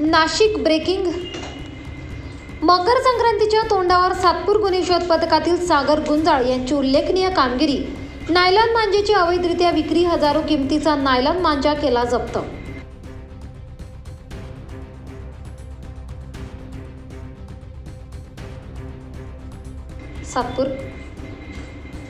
Nashik breaking. मकर संक्रांतीच्या तोंडावर सातपूर गुन्हे शोध पथकातील सागर गुंजाळ यांची उल्लेखनीय कामगिरी। नायलॉन मांजाची अवैधरित्या विक्री, हजारो किमतीचा नायलॉन मांजा केला जप्त। सातपूर।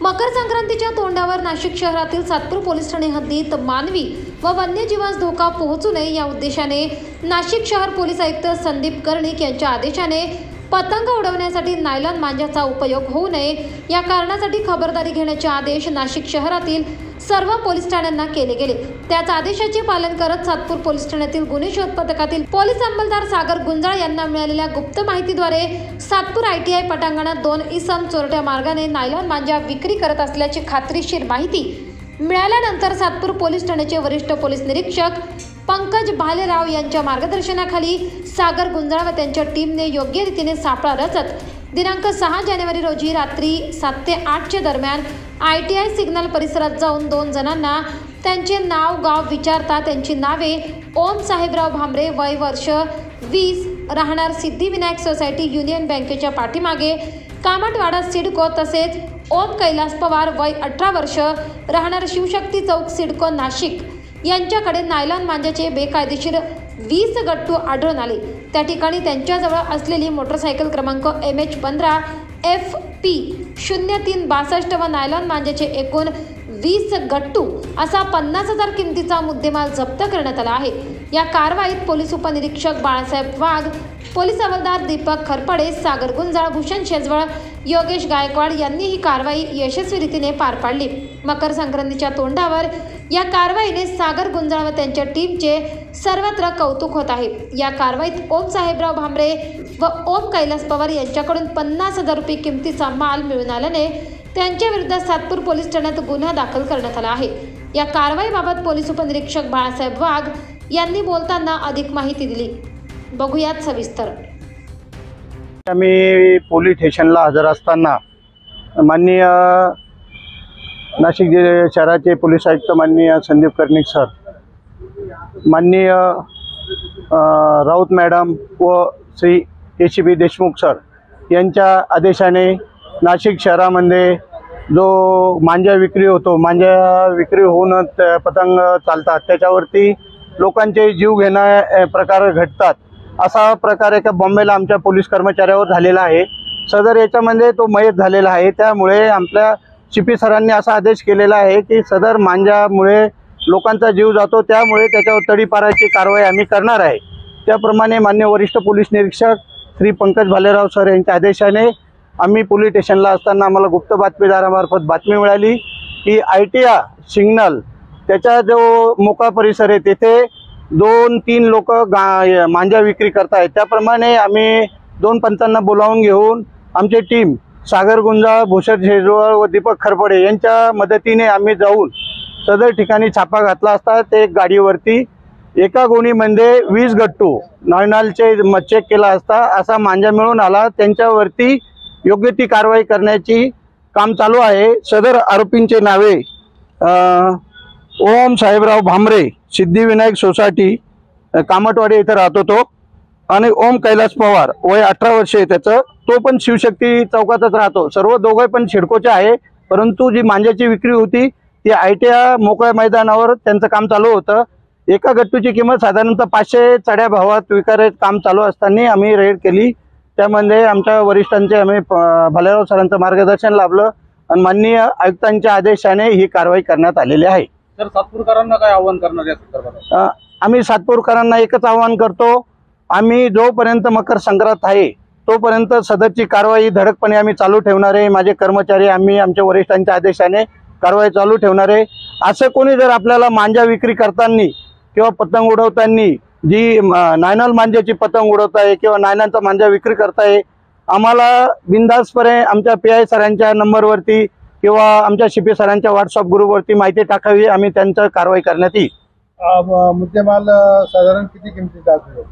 मकर संक्रांतीच्या तोंडावर नाशिक शहरातील सातपूर पोलीस ठाणे हद्दीत मानवी व वन्यजीवास धोका पोहोचू नये या उद्देशाने नाशिक शहर पोलीस आयुक्त संदीप कर्णिक यांच्या आदेशाने पतंग उडवण्यासाठी नायलॉन मांजाचा उपयोग होऊ नये या कारणासाठी खबरदारी घेण्याचे आदेश नाशिक शहरातील सर्व पोलीस ठाण्यांना केले गेले। त्याच आदेशाचे पालन करत सातपूर पोलीस ठाण्यातील गुन्हे शोध पथकातील पोलीस अंमलदार सागर गुंजाळ यांना मिळालेल्या गुप्त माहितीद्वारे सातपूर ITI पटांगणात 2 इसम चोरट्या मार्गाने नायलॉन मांजा विक्री करत असल्याची खात्रीशीर माहिती मिळाल्यानंतर सातपूर पोलीस ठाण्याचे वरिष्ठ पोलीस निरीक्षक पंकज भालेराव यांच्या मार्गदर्शनाखाली सागर गुंजाळ व त्यांच्या टीमने योग्य रीतीने सापळा रचत दिनांक 6 जानेवारी रोजी रात्री 7 ते 8 च्या दरम्यान ITI सिग्नल परिसरात जाऊन 2 जणांना त्यांचे नाव गाव विचारता त्यांची नावे ओम साहेबराव भामरे, वय वर्ष 20, राहणार सिद्धिविनायक सोसायटी, युनियन बँकेच्या पाठीमागे, कामटवाडा सिडको, तसेच ओम कैलास पवार, वय 18 वर्ष, राहणार शिवशक्ती चौक सिडको नाशिक यांच्याकडे नायलॉन मांजाचे बेकायदेशीर 20 गट्टू आढळून आले। त्या ठिकाणी त्यांच्याजवळ असलेली मोटरसायकल क्रमांक MH15 FP 0362 व नायलॉन मांजाचे एकूण 20 गट्टू असा 50,000 किमतीचा मुद्देमाल जप्त करण्यात आला आहे। या कारवाईत पोलीस उपनिरीक्षक बाळासाहेब वाघ, पोलीस हवालदार दीपक खरपडे, सागर गुंजाळ, भूषण शेजवळ, योगेश गायकवाड यांनी ही कारवाई यशस्वी रीतीने पार पाडली। मकर संक्रांतीच्या तोंडावर या कारवाईने सागर गुंजाळ व त्यांच्या टीमचे सर्वत्र कौतुक होत आहे। या कारवाईत ओम साहेबराव भामरे व ओम कैलास पवार यांच्याकडून 50,000 रुपये किमतीचा माल मिळून आल्याने त्यांच्या विरुद्ध सातपूर पोलीस ठाण्यात गुन्हा दाखल करण्यात आला आहे। या कारवाईबाबत पोलीस उपनिरीक्षक बाळासाहेब वाघ यांनी बोलताना अधिक माहिती दिली। बघूयात सविस्तर। आम्ही पोलीस स्टेशनला हजर असताना माननीय नाशिक शहराचे पोलीस आयुक्त माननीय संदीप कर्णिक सर, माननीय राऊत मॅडम व श्री ACP देशमुख सर यांच्या आदेशाने नाशिक शहरामध्ये जो मांजा विक्री होतो, मांजा विक्री होऊन पतंग चालतात, त्याच्यावरती लोकांचे जीव घेणं प्रकार घडतात, असा प्रकार एका बॉम्बेला आमच्या पोलीस कर्मचाऱ्यावर झालेला आहे। सदर याच्यामध्ये तो मयत झालेला आहे। त्यामुळे आपल्या CP सरांनी असा आदेश केलेला आहे की सदर मांजामुळे लोकांचा जीव जातो, त्यामुळे त्याच्यावर तडीपाराची कारवाई आम्ही करणार आहे। त्याप्रमाणे मान्य वरिष्ठ पोलीस निरीक्षक श्री पंकज भालेराव सर यांच्या आदेशाने आम्ही पोलीस स्टेशनला असताना आम्हाला गुप्त बातमीदारामार्फत बातमी मिळाली की ITI सिग्नल त्याचा जो मोकळा परिसर आहे तेथे 2-3 लोक मांजा विक्री करतायत। त्याप्रमाणे आम्ही 2 पंचांना बोलावून घेऊन आमची टीम सागर गुंजाळ, भूषण शेजवळ व दीपक खरपडे यांच्या मदतीने आम्ही जाऊन सदर ठिकाणी छापा घातला असता। ते गाडीवरती एका गोणीमध्ये 20 गट्टू नायलॉनचे चेक केला असता असा मांजा मिळून आला। त्यांच्यावरती योग्य ती कारवाई करण्याची काम चालू आहे। सदर आरोपींचे नावे ओम साहेबराव भामरे, सिद्धिविनायक सोसायटी, कामटवाडी इथे राहतो तो, आणि ओम कैलास पवार, वय 18 वर्ष आहे त्याचं, तो पण शिवशक्ती चौकातच राहतो। सर्व दोघे पण सिडकोचे आहे, परंतु जी मांजाची विक्री होती ती ITI मोकळ्या मैदानावर त्यांचं काम चालू होतं। एका गट्टूची किंमत साधारणतः 500 चढ्या भावात विकायचे काम चालू असताना आम्ही रेड केली। त्यामध्ये आमच्या वरिष्ठांचे आम्ही भालेराव सरांचं मार्गदर्शन लाभलं आणि माननीय आयुक्तांच्या आदेशाने ही कारवाई करण्यात आलेली आहे। सर, सातपूरकरांना काय आव्हान करणार या संदर्भात? आम्ही सातपूरकरांना एकच आव्हान करतो, आम्ही जोपर्यंत मकर संक्रांत आहे तोपर्यंत सदरची कारवाई धडकपणे आम्ही चालू ठेवणार आहे। माझे कर्मचारी, आम्ही आमच्या वरिष्ठांच्या आदेशाने कारवाई चालू ठेवणार आहे। असं कोणी जर आपल्याला मांजा विक्री करताना किंवा पतंग उडवताना जी नायलॉन मांजाची पतंग उडवत आहे किंवा नायलॉनचा मांजा विक्री करताय, आम्हाला बिनधास्तपणे आमच्या PI सरांच्या नंबरवरती किंवा आमच्या CP सरांच्या WhatsApp ग्रुपवरती माहिती टाकावी, आम्ही त्यांची कारवाई करण्यात येईल। मुद्देमाल साधारण किती किमतीचा असेल?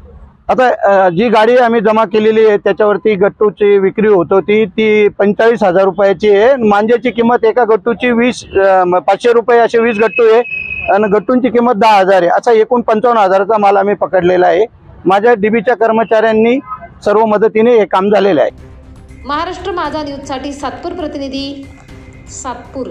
आता जी गाडी आम्ही जमा केलेली आहे त्याच्यावरती गट्टूची विक्री होत होती, ती 45,000 रुपयाची आहे. मांज्याची किंमत एका गट्टूची 500 रुपये असे 20 गट्टू आहे आणि गट्टूंची किंमत 10,000 आहे. असा एकूण 55,000चा माल आम्ही पकडलेला आहे. माझ्या डीबीच्या कर्मचाऱ्यांनी सर्व मदतीने हे काम झालेलं आहे. महाराष्ट्र माझा न्यूजसाठी सातपूर प्रतिनिधी सातपूर.